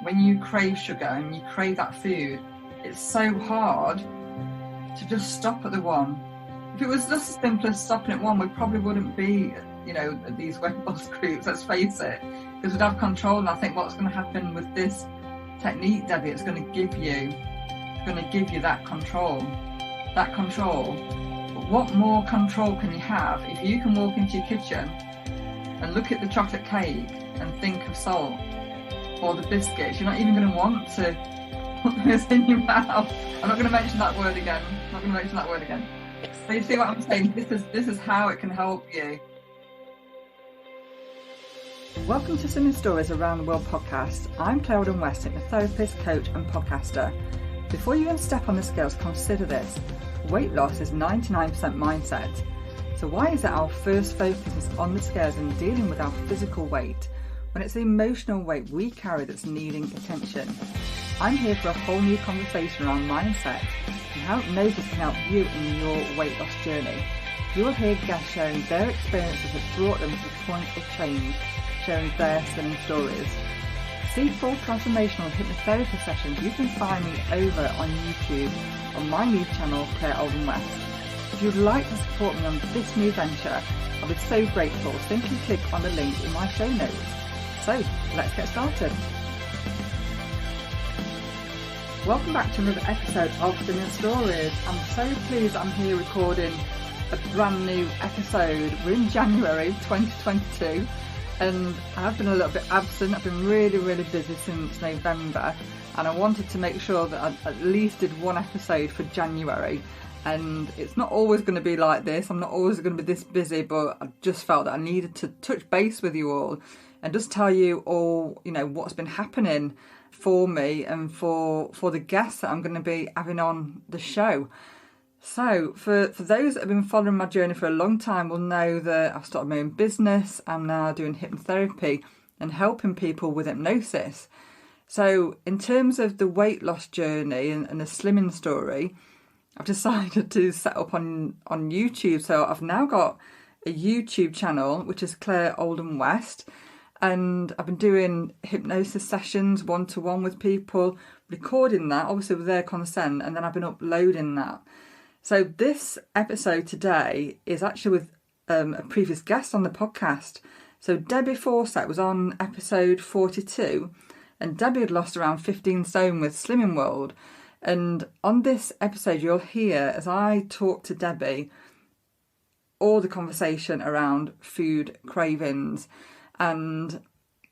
when you crave sugar and you crave that food, it's so hard to just stop at the one. If it was just as simple as stopping at one, we probably wouldn't be, at these weight loss groups, let's face it, because we'd have control. And I think what's going to happen with this technique, Debbie, it's going to give you that control. But what more control can you have if you can walk into your kitchen and look at the chocolate cake and think of salt, or the biscuits? You're not even going to want to put those in your mouth. I'm not going to mention that word again. So you see what I'm saying? This is how it can help you. Welcome to Slimming Stories Around the World podcast. I'm Claire West, hypnotherapist, coach and podcaster. Before you even step on the scales, consider this. Weight loss is 99% mindset. So why is it our first focus is on the scales and dealing with our physical weight, when it's the emotional weight we carry that's needing attention? I'm here for a whole new conversation around mindset and how hypnosis can help you in your weight loss journey. You will hear guests sharing their experiences that brought them to the point of change, sharing their slimming stories. To see full transformational hypnotherapy sessions, you can find me over on YouTube on my new channel, Claire West. If you'd like to support me on this new venture, I'll be so grateful. Simply click on the link in my show notes. So, let's get started. Welcome back to another episode of Slimming Stories. I'm so pleased I'm here recording a brand new episode. We're in January 2022 and I've been a little bit absent. I've been really busy since November, and I wanted to make sure that I at least did one episode for January. And it's not always going to be like this. I'm not always going to be this busy, but I just felt that I needed to touch base with you all and just tell you all, what's been happening for me and for the guests that I'm going to be having on the show. So for those that have been following my journey for a long time will know that I've started my own business. I'm now doing hypnotherapy and helping people with hypnosis. So in terms of the weight loss journey and the slimming story, I've decided to set up on YouTube. So I've now got a YouTube channel, which is Claire West. And I've been doing hypnosis sessions one-to-one with people, recording that, obviously with their consent, and then I've been uploading that. So this episode today is actually with a previous guest on the podcast. So Debbie Fawcett was on episode 42, and Debbie had lost around 15 stone with Slimming World. And on this episode, you'll hear, as I talk to Debbie, all the conversation around food cravings. And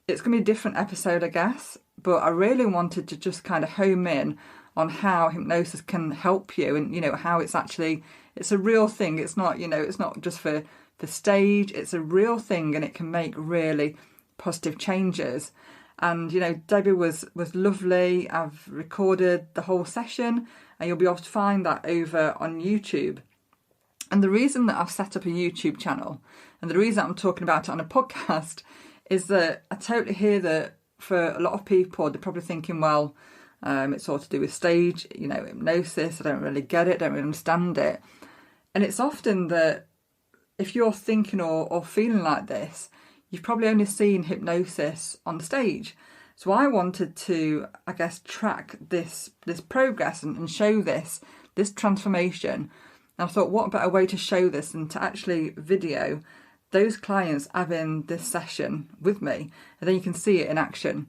it's going to be a different episode, I guess, but I really wanted to just kind of home in on how hypnosis can help you and, how it's a real thing. It's not, it's not just for the stage, it's a real thing and it can make really positive changes. And, Debbie was lovely. I've recorded the whole session and you'll be able to find that over on YouTube. And the reason that I've set up a YouTube channel and the reason I'm talking about it on a podcast is that I totally hear that for a lot of people, they're probably thinking, well, it's all to do with stage, hypnosis. I don't really get it, don't really understand it. And it's often that if you're thinking or feeling like this, you've probably only seen hypnosis on the stage. So I wanted to, I guess, track this progress and show this transformation. And I thought, what better way to show this than to actually video those clients having this session with me, and then you can see it in action.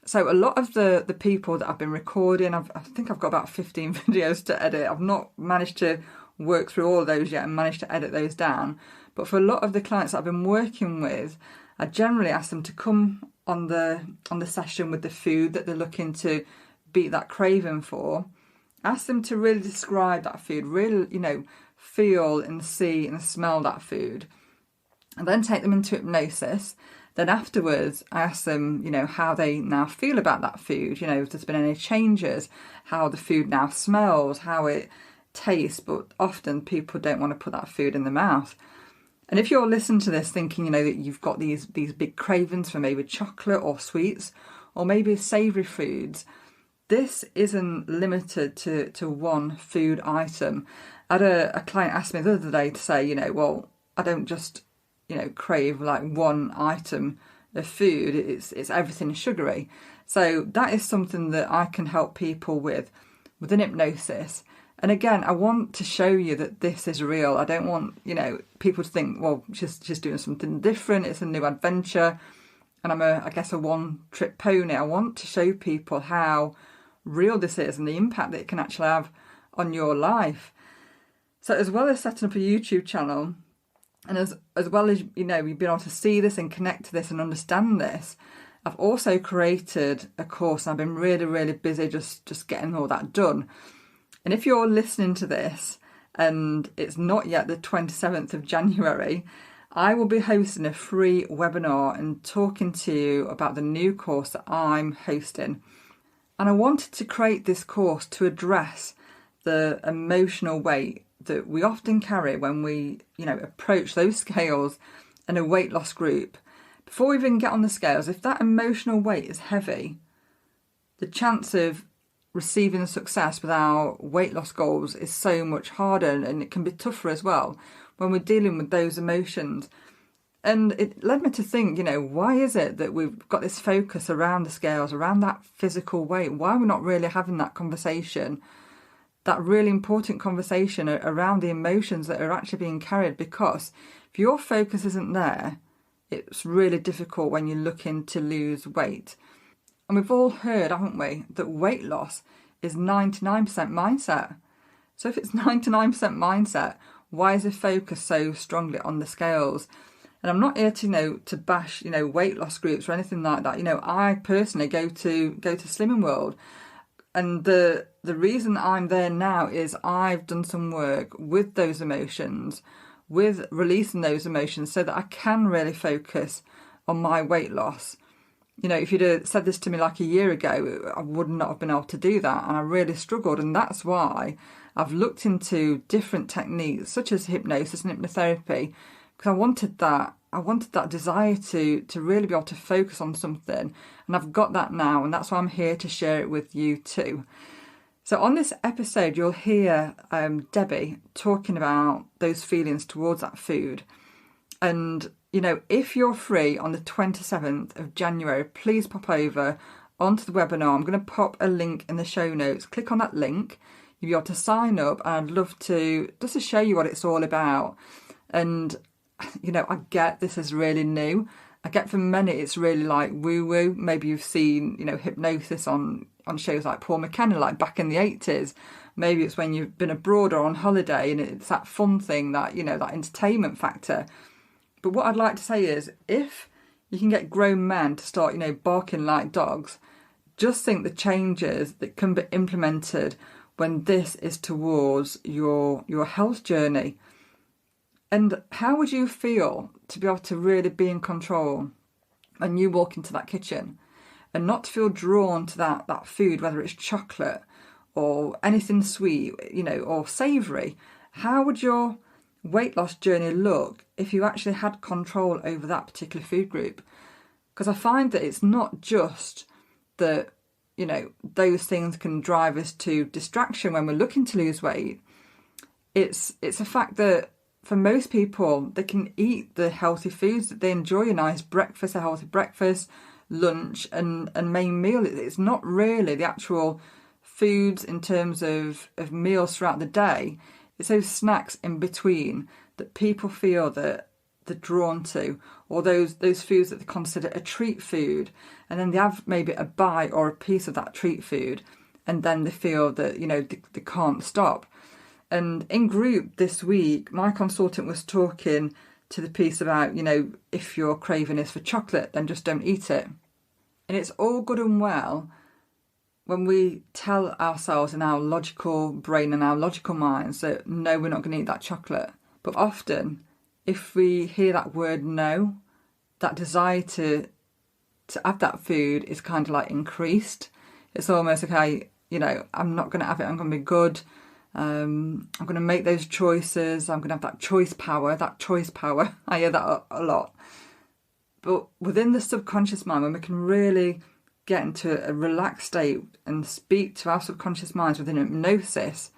So a lot of the people that I've been recording, I think I've got about 15 videos to edit. I've not managed to work through all of those yet and managed to edit those down. But for a lot of the clients that I've been working with, I generally ask them to come on the session with the food that they're looking to beat that craving for. Ask them to really describe that food, really, feel and see and smell that food. And then take them into hypnosis. Then afterwards, I ask them, how they now feel about that food, if there's been any changes, how the food now smells, how it tastes. But often people don't want to put that food in their mouth. And if you're listening to this thinking, that you've got these big cravings for maybe chocolate or sweets, or maybe savoury foods, this isn't limited to one food item. I had a client ask me the other day to say, well, I don't just, crave like one item of food, it's everything sugary. So that is something that I can help people within hypnosis. And again, I want to show you that this is real. I don't want, people to think, well, she's doing something different. It's a new adventure. And I'm I guess a one-trick pony. I want to show people how real this is and the impact that it can actually have on your life. So as well as setting up a YouTube channel, and as well as, you've been able to see this and connect to this and understand this, I've also created a course. I've been really, really busy just getting all that done. And if you're listening to this and it's not yet the 27th of January, I will be hosting a free webinar and talking to you about the new course that I'm hosting. And I wanted to create this course to address the emotional weight that we often carry when we, approach those scales in a weight loss group. Before we even get on the scales, if that emotional weight is heavy, the chance of receiving success with our weight loss goals is so much harder, and it can be tougher as well when we're dealing with those emotions. And it led me to think, why is it that we've got this focus around the scales, around that physical weight? Why are we not really having that conversation, that really important conversation around the emotions that are actually being carried? Because if your focus isn't there, it's really difficult when you're looking to lose weight. And we've all heard, haven't we, that weight loss is 99% mindset. So if it's 99% mindset, why is the focus so strongly on the scales? And I'm not here to bash, weight loss groups or anything like that. I personally go to Slimming World. And the reason I'm there now is I've done some work with those emotions, with releasing those emotions so that I can really focus on my weight loss. If you'd have said this to me like a year ago, I would not have been able to do that. And I really struggled. And that's why I've looked into different techniques such as hypnosis and hypnotherapy, because I wanted that desire to really be able to focus on something. And I've got that now. And that's why I'm here to share it with you too. So on this episode, you'll hear Debbie talking about those feelings towards that food. And if you're free on the 27th of January, please pop over onto the webinar. I'm going to pop a link in the show notes. Click on that link. You'll be able to sign up. And I'd love to show you what it's all about. And, I get this is really new. I get for many it's really like woo-woo. Maybe you've seen, hypnosis on shows like Paul McKenna, like back in the 80s. Maybe it's when you've been abroad or on holiday and it's that fun thing, that, that entertainment factor. But what I'd like to say is, if you can get grown men to start, barking like dogs, just think the changes that can be implemented when this is towards your health journey. And how would you feel to be able to really be in control when you walk into that kitchen and not to feel drawn to that food, whether it's chocolate or anything sweet, or savoury? How would your weight loss journey look if you actually had control over that particular food group? Because I find that it's not just that, those things can drive us to distraction when we're looking to lose weight. It's a fact that for most people, they can eat the healthy foods that they enjoy, a nice breakfast, a healthy breakfast, lunch and main meal. It's not really the actual foods in terms of meals throughout the day. It's those snacks in between that people feel that they're drawn to, or those foods that they consider a treat food, and then they have maybe a bite or a piece of that treat food, and then they feel that they can't stop. And in group this week, my consultant was talking to the piece about if your craving is for chocolate, then just don't eat it. And it's all good and well when we tell ourselves in our logical brain and our logical minds that no, we're not going to eat that chocolate. But often, if we hear that word no, that desire to have that food is kind of like increased. It's almost okay, I'm not going to have it, I'm going to be good. I'm going to make those choices. I'm going to have that choice power. I hear that a lot. But within the subconscious mind, when we can really get into a relaxed state and speak to our subconscious minds within hypnosis,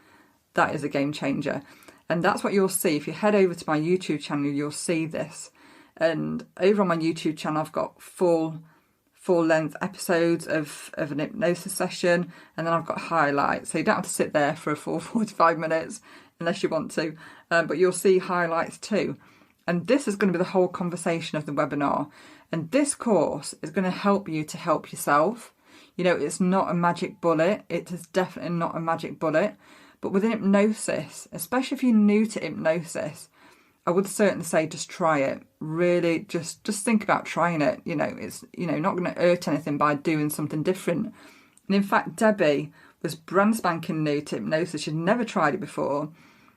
that is a game changer. And that's what you'll see. If you head over to my YouTube channel, you'll see this. And over on my YouTube channel, I've got full length episodes of an hypnosis session, and then I've got highlights. So you don't have to sit there for a full 45 minutes unless you want to, but you'll see highlights too. And this is going to be the whole conversation of the webinar. And this course is going to help you to help yourself. You know, it's not a magic bullet. It is definitely not a magic bullet. But within hypnosis, especially if you're new to hypnosis, I would certainly say just try it. Really, just think about trying it. You know, it's, you know, not going to hurt anything by doing something different. And in fact, Debbie was brand spanking new to hypnosis. She'd never tried it before.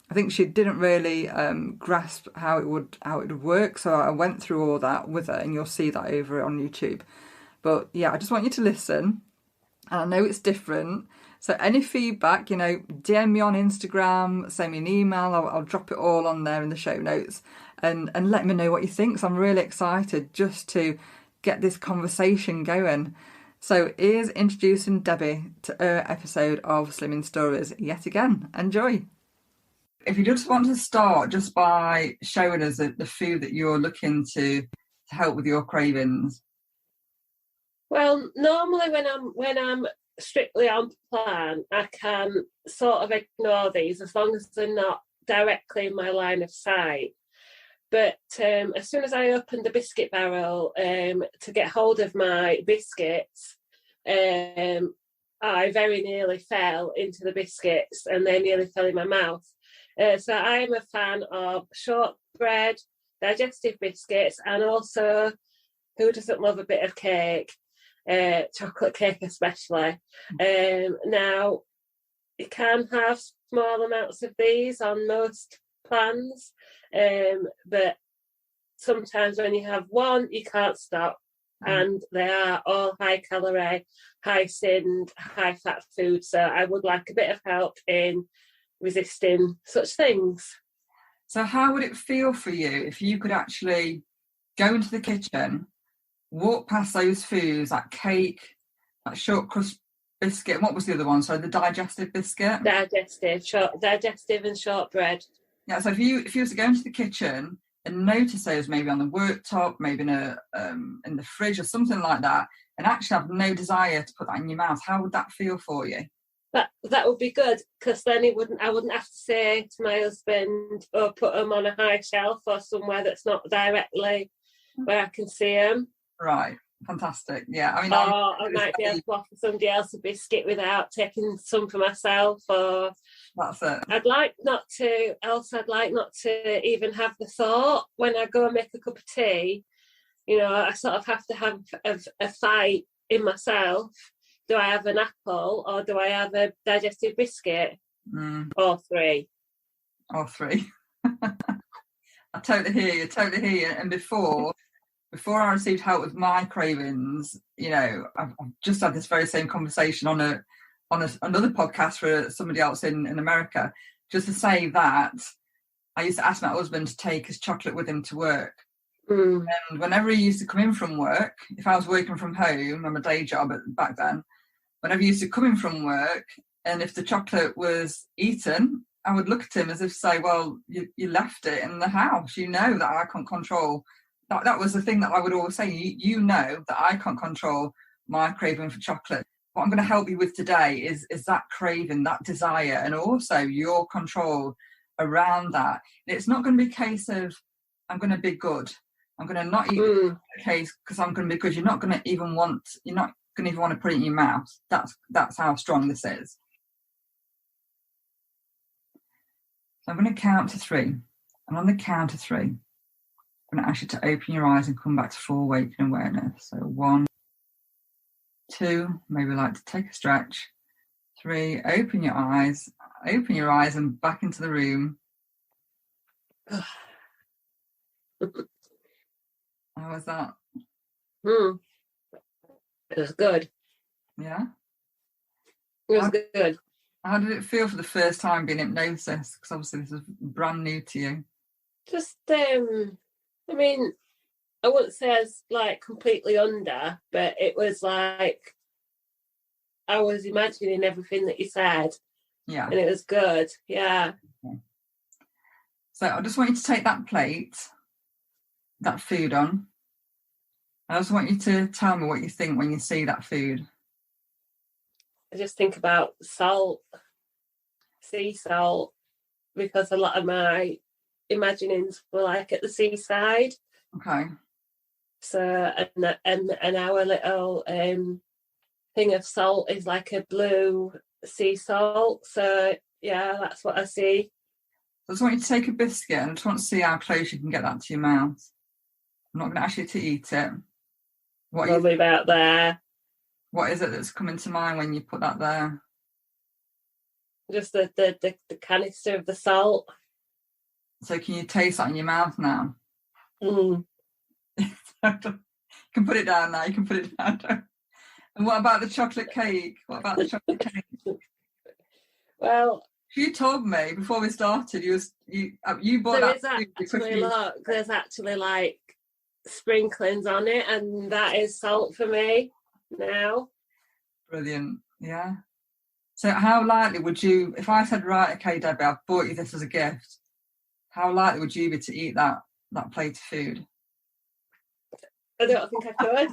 I think she didn't really grasp how it would work. So I went through all that with her, and you'll see that over on YouTube. But yeah, I just want you to listen. And I know it's different. So any feedback, you know, DM me on Instagram, send me an email. I'll drop it all on there in the show notes, and let me know what you think. So I'm really excited just to get this conversation going. So here's introducing Debbie to her episode of Slimming Stories yet again. Enjoy. If you just want to start just by showing us the food that you're looking to help with your cravings. Well, normally when I'm strictly on plan, I can sort of ignore these as long as they're not directly in my line of sight. But as soon as I opened the biscuit barrel to get hold of my biscuits, I very nearly fell into the biscuits, and they nearly fell in my mouth. So I am a fan of shortbread, digestive biscuits, and also, who doesn't love a bit of cake? Chocolate cake especially. Now, you can have small amounts of these on most plans, but sometimes when you have one, you can't stop. And they are all high calorie, high sin, high fat food. So I would like a bit of help in resisting such things. So how would it feel for you if you could actually go into the kitchen, walk past those foods, like cake, like short crust biscuit, and what was the other one? So the digestive biscuit? Digestive and shortbread. Yeah, so if you were to go into the kitchen and notice those maybe on the worktop, maybe in the fridge or something like that, and actually have no desire to put that in your mouth, how would that feel for you? That would be good, because then I wouldn't have to say to my husband, or put them on a high shelf or somewhere that's not directly where I can see them. Right, fantastic. Yeah, I mean, I might be able to offer somebody else a biscuit without taking some for myself. Or that's it. I'd like not to even have the thought when I go and make a cup of tea. You know, I sort of have to have a fight in myself. Do I have an apple, or do I have a digestive biscuit? Or three. I totally hear you. And before I received help with my cravings, you know, I've just had this very same conversation on another podcast for somebody else in America, just to say that I used to ask my husband to take his chocolate with him to work. And whenever he used to come in from work, if I was working from home, I'm a day job back then, whenever he used to come in from work, and if the chocolate was eaten, I would look at him as if to say, well, you left it in the house. You know that I can't control. That was the thing that I would always say. You know that I can't control my craving for chocolate. What I'm going to help you with today is that craving, that desire, and also your control around that. It's not going to be a case of, I'm going to be good. I'm going to not eat the case because I'm going to be good. You're not going to even want to put it in your mouth. That's how strong this is. So I'm going to count to 3. And on the count of 3, I'm going to ask you to open your eyes and come back to full waking awareness. So 1, 2, maybe like to take a stretch. 3, open your eyes and back into the room. How was that? It was good. Yeah? It was good. How did it feel for the first time being hypnosis? Because obviously this is brand new to you. Just, I mean, I wouldn't say I was like completely under, but it was like I was imagining everything that you said. Yeah. And it was good. Yeah. Okay. So I just want you to take that plate that food on. I just want you to tell me what you think when you see that food. I just think about salt, sea salt, because a lot of my imaginings were like at the seaside. Okay. So, and our little thing of salt is like a blue sea salt. So, yeah, that's what I see. I just want you to take a biscuit and I just want to see how close you can get that to your mouth. I'm not going to ask you to eat it. Probably about there. What is it that's coming to mind when you put that there? Just the canister of the salt. So can you taste that in your mouth now? Mm. You can put it down now. You can put it down. And what about the chocolate cake? What about the chocolate cake? Well, you told me before we started you bought there that. there's actually like sprinklings on it, and that is salt for me now. Brilliant. Yeah. So how likely would you, if I said, right, okay, Debbie, I've bought you this as a gift, how likely would you be to eat that plate of food? I don't think I could.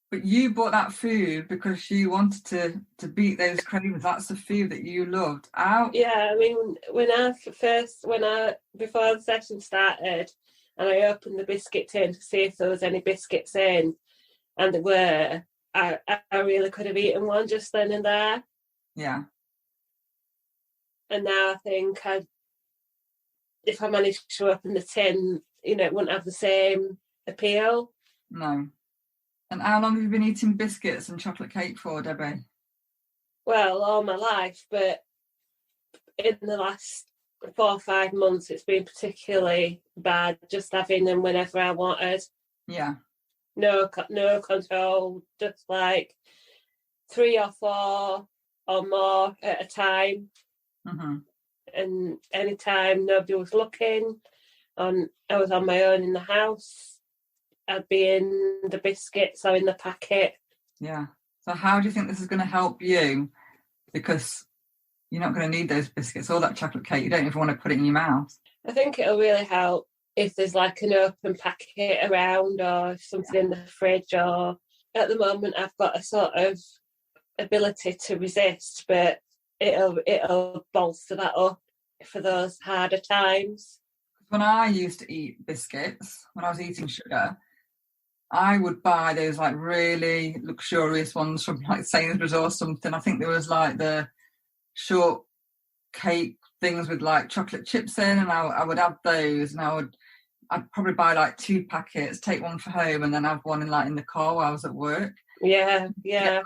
But you bought that food because you wanted to beat those cravings. That's the food that you loved. Yeah, I mean, before the session started, and I opened the biscuit tin to see if there was any biscuits in, and there were, I really could have eaten one just then and there. Yeah. And now I think if I managed to open the tin, it wouldn't have the same appeal. No. And how long have you been eating biscuits and chocolate cake for, Debbie? Well, all my life, but in the last 4 or 5 months, it's been particularly bad, just having them whenever I wanted. Yeah. No control, just like 3 or 4 or more at a time. Mm-hmm. And anytime nobody was looking, and I was on my own in the house, I'd be in the biscuits or in the packet. Yeah. So how do you think this is going to help you? Because you're not going to need those biscuits or that chocolate cake. You don't even want to put it in your mouth. I think it'll really help if there's like an open packet around, or something in the fridge, or at the moment I've got a sort of ability to resist, but it'll bolster that up for those harder times. When I used to eat biscuits, when I was eating sugar, I would buy those like really luxurious ones from like Sainsbury's or something. I think there was like the short cake things with like chocolate chips in, and I would have those, and I'd probably buy like 2 packets, take one for home, and then have one in the car while I was at work. Yeah. Like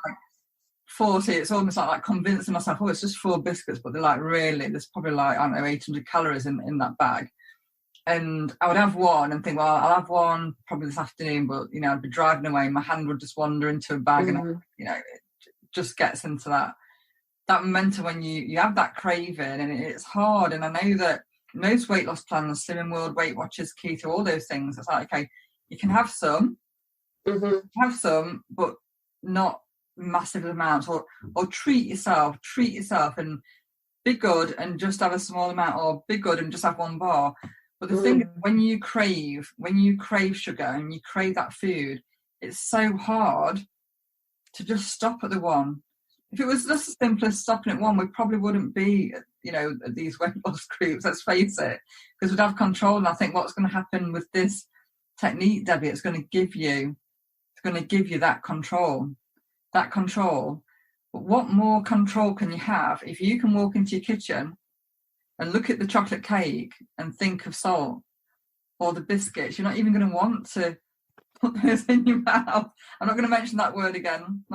40, it's almost like convincing myself, oh, it's just 4 biscuits, but they're like, really, there's probably like, I don't know, 800 calories in that bag. And I would have one and think, well, I'll have one probably this afternoon, but I'd be driving away, my hand would just wander into a bag, and it just gets into that momentum when you have that craving, and it's hard. And I know that most weight loss plans, Slimming World, Weight Watchers, keto, all those things, it's like, okay, you can have some, but not massive amounts, or treat yourself and be good and just have a small amount, or be good and just have 1 bar. But the thing is, when you crave sugar and you crave that food, it's so hard to just stop at the one. If it was just as simple as stopping at 1, we probably wouldn't be, at these weight loss groups, let's face it, because we'd have control. And I think what's going to happen with this technique, Debbie, it's going to give you that control. But what more control can you have if you can walk into your kitchen and look at the chocolate cake and think of salt, or the biscuits? You're not even going to want to put those in your mouth. I'm not going to mention that word again.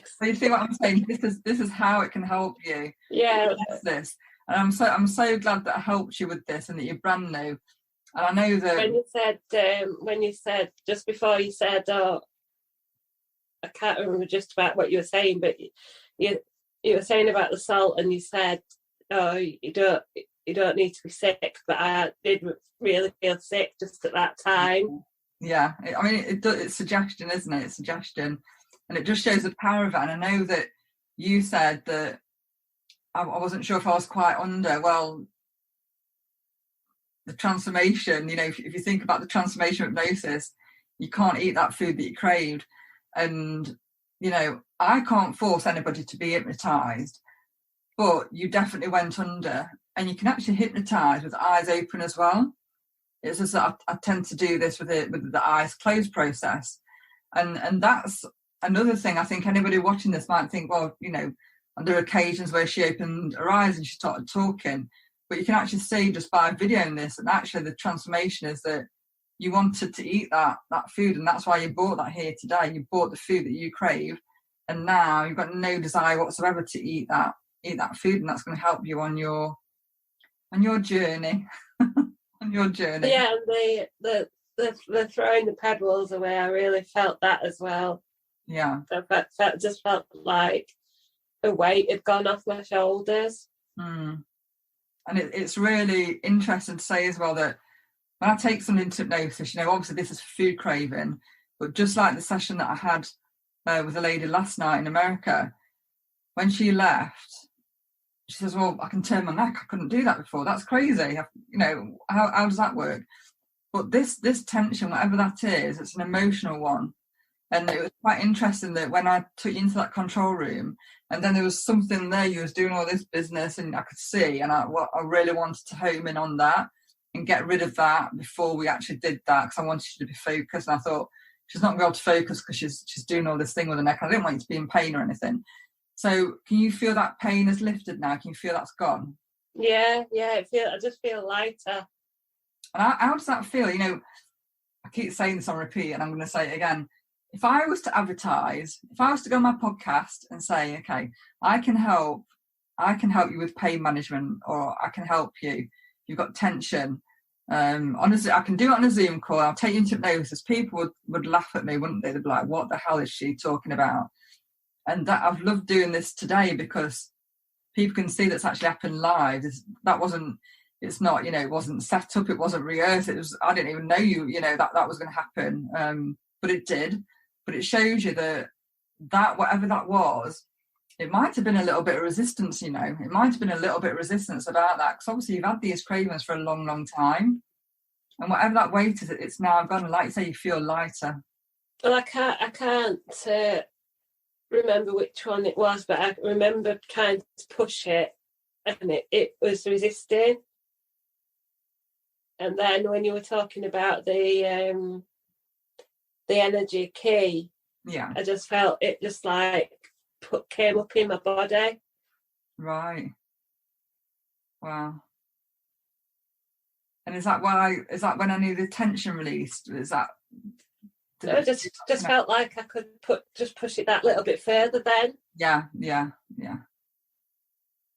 So you see what I'm saying? This is how it can help you. Yeah. This. And I'm so glad that I helped you with this, and that you're brand new. And I know that when you said just before you said, oh, I can't remember just about what you were saying, but you were saying about the salt, and you said, oh, you don't need to be sick, but I did really feel sick just at that time. Yeah, I mean, it's suggestion, isn't it? It's suggestion, and it just shows the power of it. And I know that you said that I wasn't sure if I was quite under. Well, the transformation, if you think about the transformation of hypnosis, you can't eat that food that you craved. And, I can't force anybody to be hypnotized, but you definitely went under, and you can actually hypnotize with eyes open as well. It's just that I tend to do this with the eyes closed process. And that's another thing. I think anybody watching this might think, well, there are occasions where she opened her eyes and she started talking, but you can actually see just by videoing this, and actually the transformation is that you wanted to eat that food, and that's why you bought that here today. You bought the food that you crave, and now you've got no desire whatsoever to eat that food, and that's going to help you on your journey. On your journey. Yeah, and the throwing the pebbles away, I really felt that as well. Yeah. That just felt like a weight had gone off my shoulders. And it's really interesting to say as well that when I take something into hypnosis, obviously this is food craving, but just like the session that I had with a lady last night in America, when she left, she says, well, I can turn my neck. I couldn't do that before. That's crazy. How does that work? But this tension, whatever that is, it's an emotional one. And it was quite interesting that when I took you into that control room, and then there was something there, you was doing all this business, and I could see, and I really wanted to home in on that and get rid of that before we actually did that, because I wanted you to be focused. And I thought, she's not going to be able to focus because she's doing all this thing with her neck. I didn't want you to be in pain or anything. So can you feel that pain has lifted now? Can you feel that's gone? Yeah, I just feel lighter. And how does that feel? I keep saying this on repeat, and I'm going to say it again. If I was to advertise, if I was to go on my podcast and say, okay, I can help you with pain management, or I can help you, you've got tension. Honestly, I can do it on a Zoom call. I'll take you into hypnosis. People would laugh at me, wouldn't they? They'd be like, what the hell is she talking about? And that I've loved doing this today because people can see that's actually happened live. It wasn't set up. It wasn't rehearsed. I didn't even know that was going to happen. But it did. But it shows you that whatever that was, it might have been a little bit of resistance, It might have been a little bit of resistance about that, because obviously you've had these cravings for a long, long time. And whatever that weight is, it's now gone. And like you say, you feel lighter. Well, I can't remember which one it was, but I remember trying to push it, and it was resisting. And then when you were talking about the energy key, yeah, I just felt it just like came up in my body. Right. Wow. And is that when I knew the tension released? Is that? I just felt like I could push it that little bit further then. Yeah.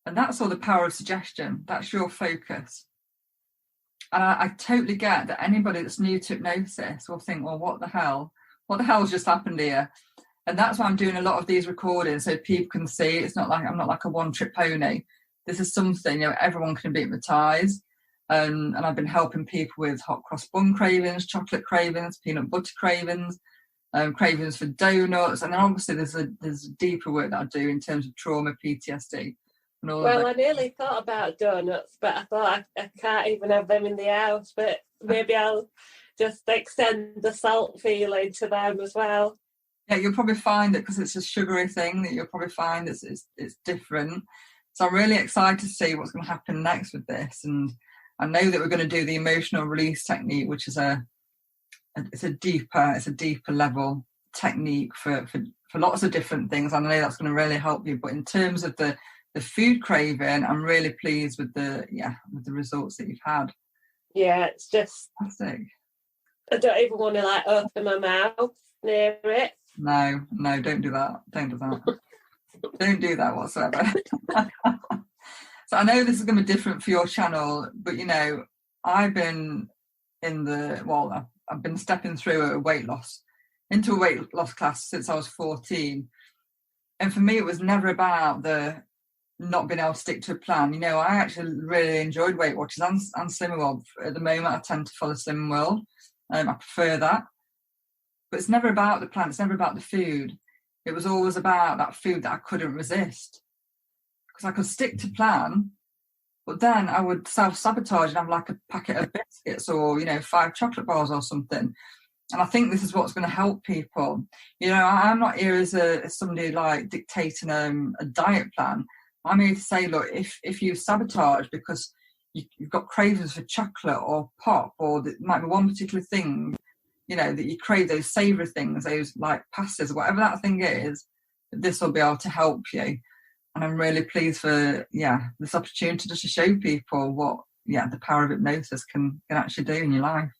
And that's all the power of suggestion. That's your focus. And I totally get that anybody that's new to hypnosis will think, well, what the hell's just happened here? And that's why I'm doing a lot of these recordings, so people can see it's not like I'm not like a one-trick pony. This is something, everyone can be hypnotized. And I've been helping people with hot cross bun cravings, chocolate cravings, peanut butter cravings, cravings for donuts. And then obviously there's a deeper work that I do in terms of trauma, PTSD. And all well, I nearly thought about donuts, but I thought I can't even have them in the house. But maybe I'll just extend the salt feeling to them as well. Yeah, you'll probably find that because it's a sugary thing that you'll probably find it's different. So I'm really excited to see what's going to happen next with this. And I know that we're going to do the emotional release technique, which is a deeper level technique for lots of different things. I know that's going to really help you. But in terms of the food craving, I'm really pleased with the results that you've had. Yeah, it's just fantastic. I don't even want to open my mouth near it. No, don't do that. Don't do that. Don't do that whatsoever. So I know this is going to be different for your channel, but I've been I've been stepping through a weight loss class since I was 14. And for me, it was never about the not being able to stick to a plan. I actually really enjoyed Weight Watchers and Slimming World. At the moment, I tend to follow Slimming World. I prefer that. But it's never about the plan. It's never about the food. It was always about that food that I couldn't resist. Because I could stick to plan, But then I would self-sabotage and have like a packet of biscuits or, 5 chocolate bars or something. And I think this is what's going to help people. I'm not here as somebody like dictating a diet plan. I'm here to say, look, if you sabotage because you've got cravings for chocolate or pop, or it might be one particular thing, that you crave, those savoury things, those like pastas, whatever that thing is, this will be able to help you. And I'm really pleased for, this opportunity just to show people what, the power of hypnosis can actually do in your life.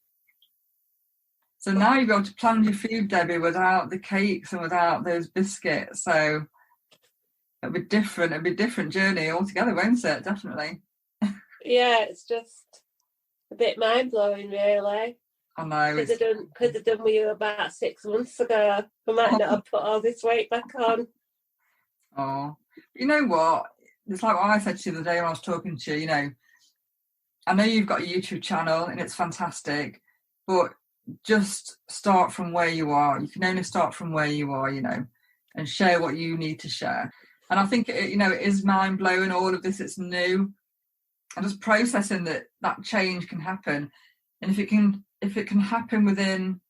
So now you'll be able to plan your food, Debbie, without the cakes and without those biscuits. So it'll be different. It'll be a different journey altogether, won't it? Definitely. Yeah, it's just a bit mind-blowing, really. I know. Could have done with you about 6 months ago. I might not have put all this weight back on. Oh, you know what? It's like what I said to you the day when I was talking to you, I know you've got a YouTube channel and it's fantastic, but just start from where you are. You can only start from where you are, and share what you need to share. And I think, it is mind-blowing, all of this, it's new. And just processing that change can happen. And if it can happen within,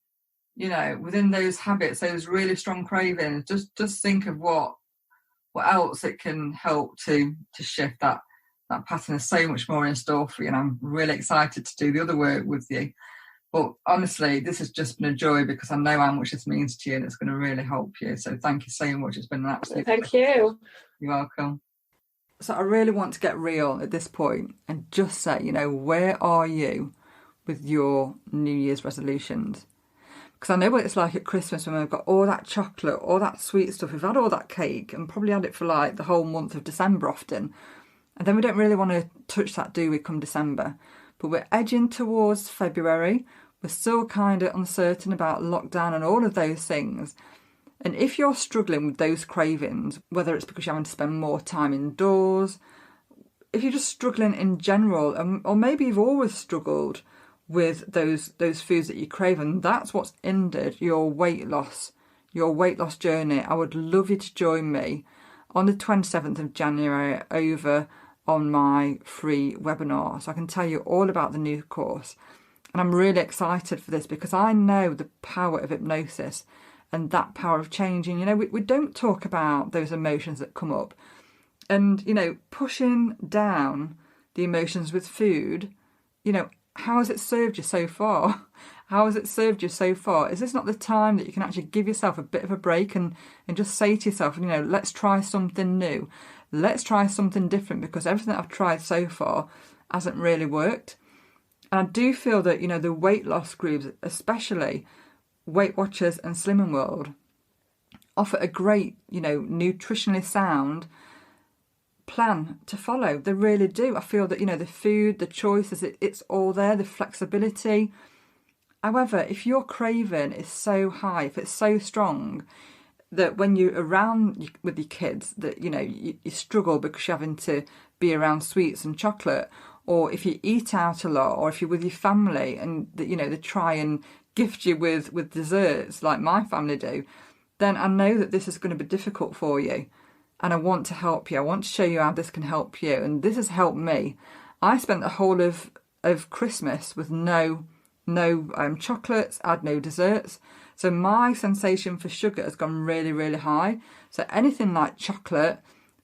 within those habits, those really strong cravings, just think of what else it can help to shift that pattern. Is so much more in store for you, and I'm really excited to do the other work with you. But honestly, this has just been a joy because I know how much this means to you, and it's going to really help you. So thank you so much. It's been an absolute Thank you. You're welcome. So I really want to get real at this point and just say, where are you with your New Year's resolutions? Because I know what it's like at Christmas when we've got all that chocolate, all that sweet stuff. We've had all that cake and probably had it for like the whole month of December often. And then we don't really want to touch that, do we, come December? But we're edging towards February. We're still kind of uncertain about lockdown and all of those things. And if you're struggling with those cravings, whether it's because you're having to spend more time indoors, if you're just struggling in general, or maybe you've always struggled with those foods that you crave, and that's what's hindered your weight loss journey, I would love you to join me on the 27th of January over on my free webinar. So I can tell you all about the new course. And I'm really excited for this because I know the power of hypnosis and that power of changing. We don't talk about those emotions that come up. And, pushing down the emotions with food, how has it served you so far? How has it served you so far? Is this not the time that you can actually give yourself a bit of a break and just say to yourself, let's try something new. Let's try something different, because everything that I've tried so far hasn't really worked. And I do feel that, the weight loss groups, especially Weight Watchers and Slimming World, offer a great, nutritionally sound plan to follow. They really do. I feel that, the food, the choices, it's all there, the flexibility. However, if your craving is so high, if it's so strong, that when you're around with your kids, that, you struggle because you're having to be around sweets and chocolate, or if you eat out a lot, or if you're with your family and, they try and gift you with desserts like my family do, then I know that this is going to be difficult for you. And I want to help you. I want to show you how this can help you. And this has helped me. I spent the whole of Christmas with no chocolates. I had no desserts. So my sensation for sugar has gone really, really high. So anything like chocolate,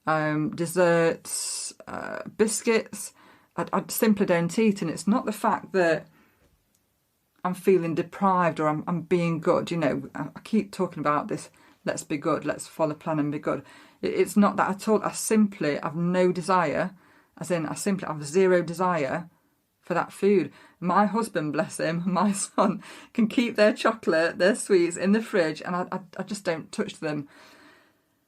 desserts, biscuits, I simply don't eat. And it's not the fact that I'm feeling deprived or I'm being good. I keep talking about this. Let's be good. Let's follow the plan and be good. It's not that at all. I simply have no desire, as in I simply have zero desire for that food. My husband, bless him, my son, can keep their chocolate, their sweets in the fridge, and I just don't touch them.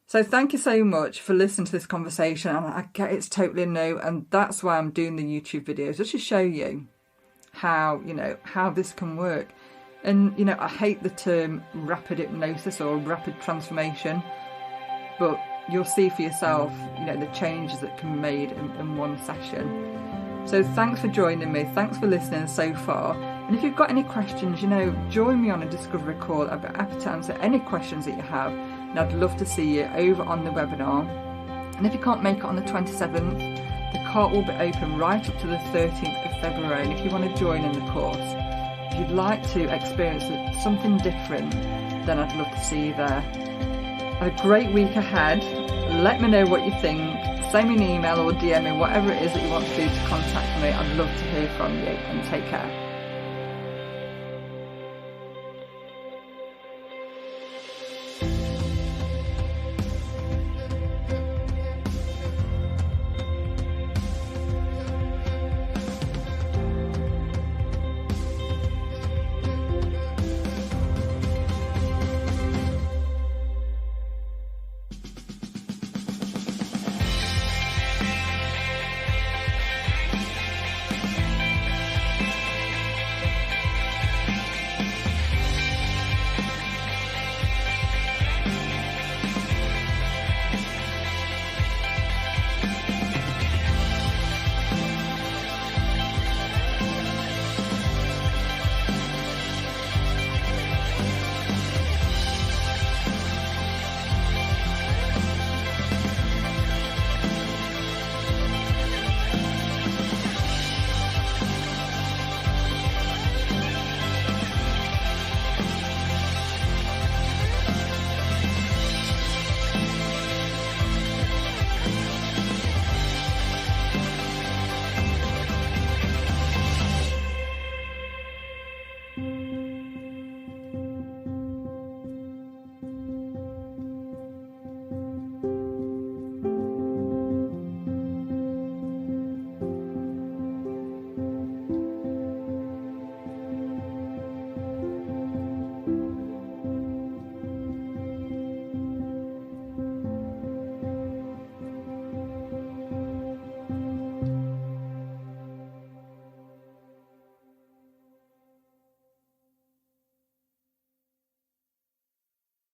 So thank you so much for listening to this conversation. And I get it's totally new, and that's why I'm doing the YouTube videos, just to show you how this can work. And, I hate the term rapid hypnosis or rapid transformation, but you'll see for yourself, the changes that can be made in one session. So thanks for joining me. Thanks for listening so far. And if you've got any questions, join me on a discovery call. I'd be happy to answer any questions that you have. And I'd love to see you over on the webinar. And if you can't make it on the 27th, the cart will be open right up to the 13th of February, and if you want to join in the course, if you'd like to experience something different, then I'd love to see you there. Have a great week ahead. Let me know what you think. Send me an email or DM me, whatever it is that you want to do to contact me. I'd love to hear from you, and take care.